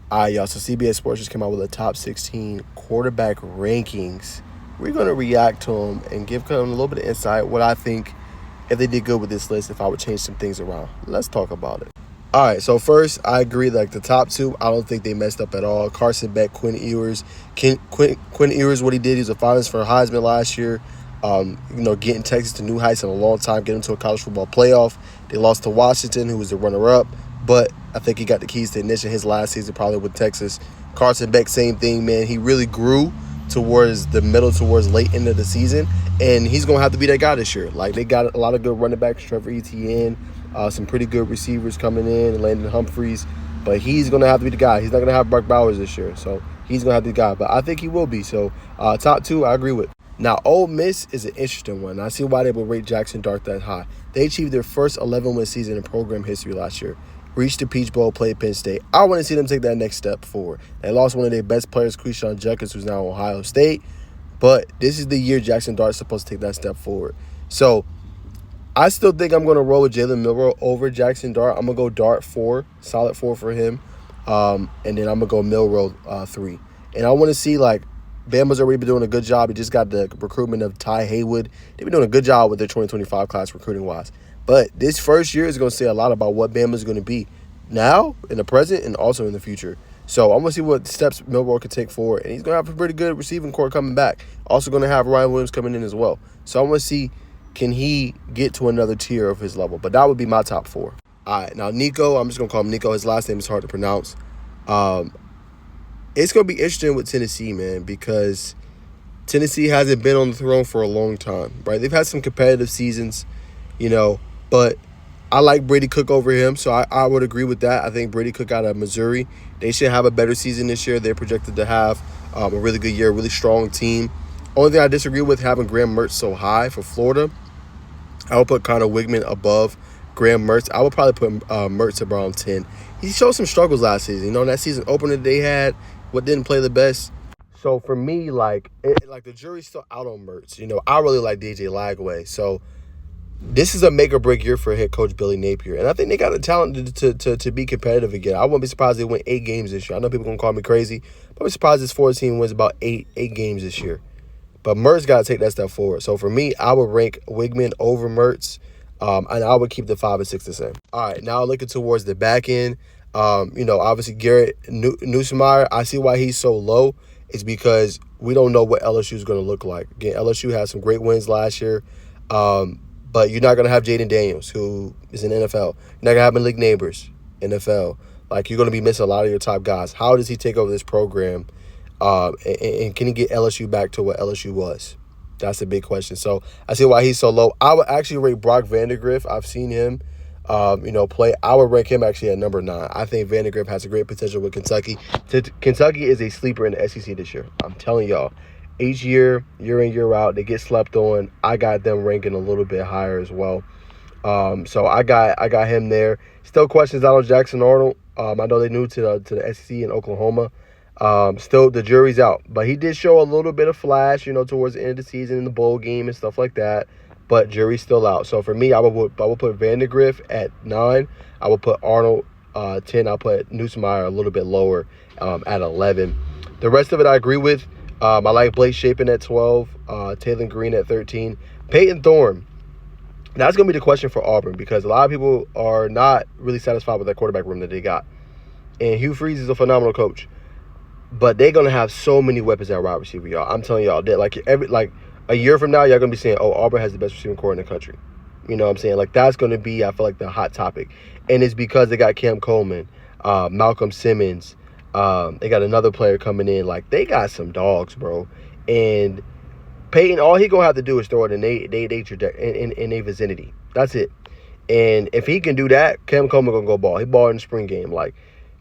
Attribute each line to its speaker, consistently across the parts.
Speaker 1: All right, y'all. So CBS Sports just came out with a top 16 quarterback rankings. We're going to react to them and give them a little bit of insight what I think if they did good with this list, if I would change some things around. Let's talk about it. All right, so first, I agree. Like the top two, I don't think they messed up at all. Carson Beck, Quinn Ewers. Quinn Ewers, what he did, he was a finalist for Heisman last year. Getting Texas to new heights in a long time, getting to a college football playoff. They lost to Washington, who was the runner-up, but I think he got the keys to ignition his last season, probably with Texas. Carson Beck, same thing, man. He really grew towards the middle, towards late end of the season, and he's going to have to be that guy this year. Like, they got a lot of good running backs, Trevor Etienne, some pretty good receivers coming in, Landon Humphreys, but he's going to have to be the guy. He's not going to have Brock Bowers this year, so he's going to have to be the guy, but I think he will be. So, top two, I agree with. Now, Ole Miss is an interesting one. I see why they would rate Jackson Dart that high. They achieved their first 11-win season in program history last year. Reached the Peach Bowl, played Penn State. I want to see them take that next step forward. They lost one of their best players, Quishon Judkins, who's now Ohio State. But this is the year Jackson Dart's supposed to take that step forward. So, I still think I'm going to roll with Jalen Milroe over Jackson Dart. I'm going to go Dart 4, solid 4 for him. And then I'm going to go Milroe 3. And I want to see, Bama's already been doing a good job. He just got the recruitment of Ty Haywood. They've been doing a good job with their 2025 class recruiting-wise. But this first year is going to say a lot about what Bama's going to be now, in the present, and also in the future. So I'm going to see what steps Milroe can take forward. And he's going to have a pretty good receiving core coming back. Also going to have Ryan Williams coming in as well. So I want to see, can he get to another tier of his level? But that would be my top 4. All right, now Nico, I'm just going to call him Nico. His last name is hard to pronounce. It's going to be interesting with Tennessee, man, because Tennessee hasn't been on the throne for a long time, right? They've had some competitive seasons, but I like Brady Cook over him, so I would agree with that. I think Brady Cook out of Missouri, they should have a better season this year. They're projected to have a really good year, a really strong team. Only thing I disagree with, having Graham Mertz so high for Florida, I would put Connor Wigman above Graham Mertz. I would probably put Mertz around 10. He showed some struggles last season. That season opener they had, what didn't play the best. So for me, the jury's still out on Mertz. I really like DJ Lagway. So this is a make or break year for head coach Billy Napier. And I think they got the talent to be competitive again. I wouldn't be surprised if they win 8 games this year. I know people are going to call me crazy, but I'm surprised this 4 team wins about 8 games this year. But Mertz got to take that step forward. So for me, I would rank Wigman over Mertz, and I would keep the 5 and 6 the same. All right, now looking towards the back end. Obviously Garrett Nussmeier, I see why he's so low. It's because we don't know what LSU is going to look like. Again, LSU had some great wins last year, but you're not going to have Jaden Daniels, who is in NFL. You're not going to have Malik Neighbors, NFL. You're going to be missing a lot of your top guys. How does he take over this program, and can he get LSU back to what LSU was? That's the big question. So I see why he's so low. I would actually rate Brock Vandagriff. I've seen him play. I would rank him actually at number 9. I think Vandagriff has a great potential with Kentucky. Kentucky is a sleeper in the SEC this year. I'm telling y'all. Each year in, year out, they get slept on. I got them ranking a little bit higher as well. So I got him there. Still questions out on Jackson Arnold. I know they new to the SEC in Oklahoma. Still the jury's out. But he did show a little bit of flash, towards the end of the season in the bowl game and stuff like that. But jury's still out. So for me, I would put Vandagriff at 9. I would put Arnold 10. I'll put Nussmeier a little bit lower at 11. The rest of it I agree with. I like Blake Shapen at 12. Taylor Green at 13. Peyton Thorne. That's going to be the question for Auburn, because a lot of people are not really satisfied with that quarterback room that they got. And Hugh Freeze is a phenomenal coach. But they're going to have so many weapons at wide receiver, y'all. I'm telling y'all, that a year from now, y'all going to be saying, oh, Auburn has the best receiving core in the country. You know what I'm saying? That's going to be, I feel like, the hot topic. And it's because they got Cam Coleman, Malcolm Simmons. They got another player coming in. They got some dogs, bro. And Peyton, all he going to have to do is throw it in a vicinity. That's it. And if he can do that, Cam Coleman going to go ball. He balled in the spring game.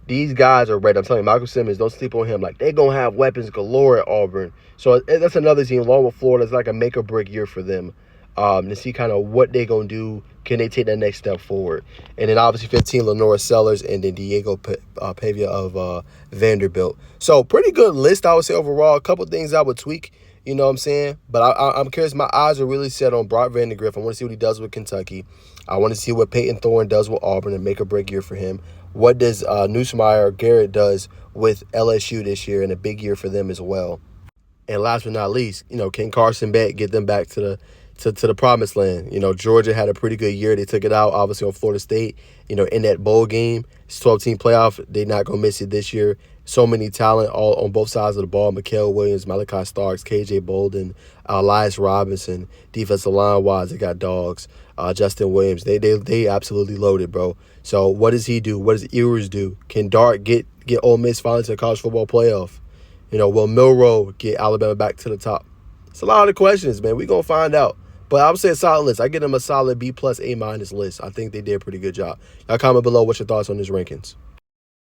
Speaker 1: These guys are ready. I'm telling you, Malcolm Simmons, don't sleep on him. They're going to have weapons galore at Auburn. So that's another team, along with Florida. It's like a make-or-break year for them to see kind of what they're going to do. Can they take that next step forward? And then obviously 15, Lenora Sellers, and then Diego Pavia of Vanderbilt. So pretty good list, I would say, overall. A couple things I would tweak, you know what I'm saying? But I'm curious. My eyes are really set on Brock Vandagriff. I want to see what he does with Kentucky. I want to see what Peyton Thorne does with Auburn, and make-or-break year for him. what does Nussmeier or Garrett does with LSU this year, and a big year for them as well. And last but not least, can Carson Beck get them back to the promised land? Georgia had a pretty good year. They took it out, obviously, on Florida State, in that bowl game. It's 12-team playoff. They're not going to miss it this year. So many talent all on both sides of the ball. Mikael Williams, Malachi Starks, KJ Bolden, Elias Robinson. Defensive line-wise, they got dogs. Justin Williams. They absolutely loaded, bro. So what does he do? What does Ewers do? Can Dart get Ole Miss finally to the college football playoff? Will Milroe get Alabama back to the top? It's a lot of questions, man. We're going to find out. But I would say a solid list. I give them a solid B+, A- list. I think they did a pretty good job. Y'all comment below what's your thoughts on these rankings.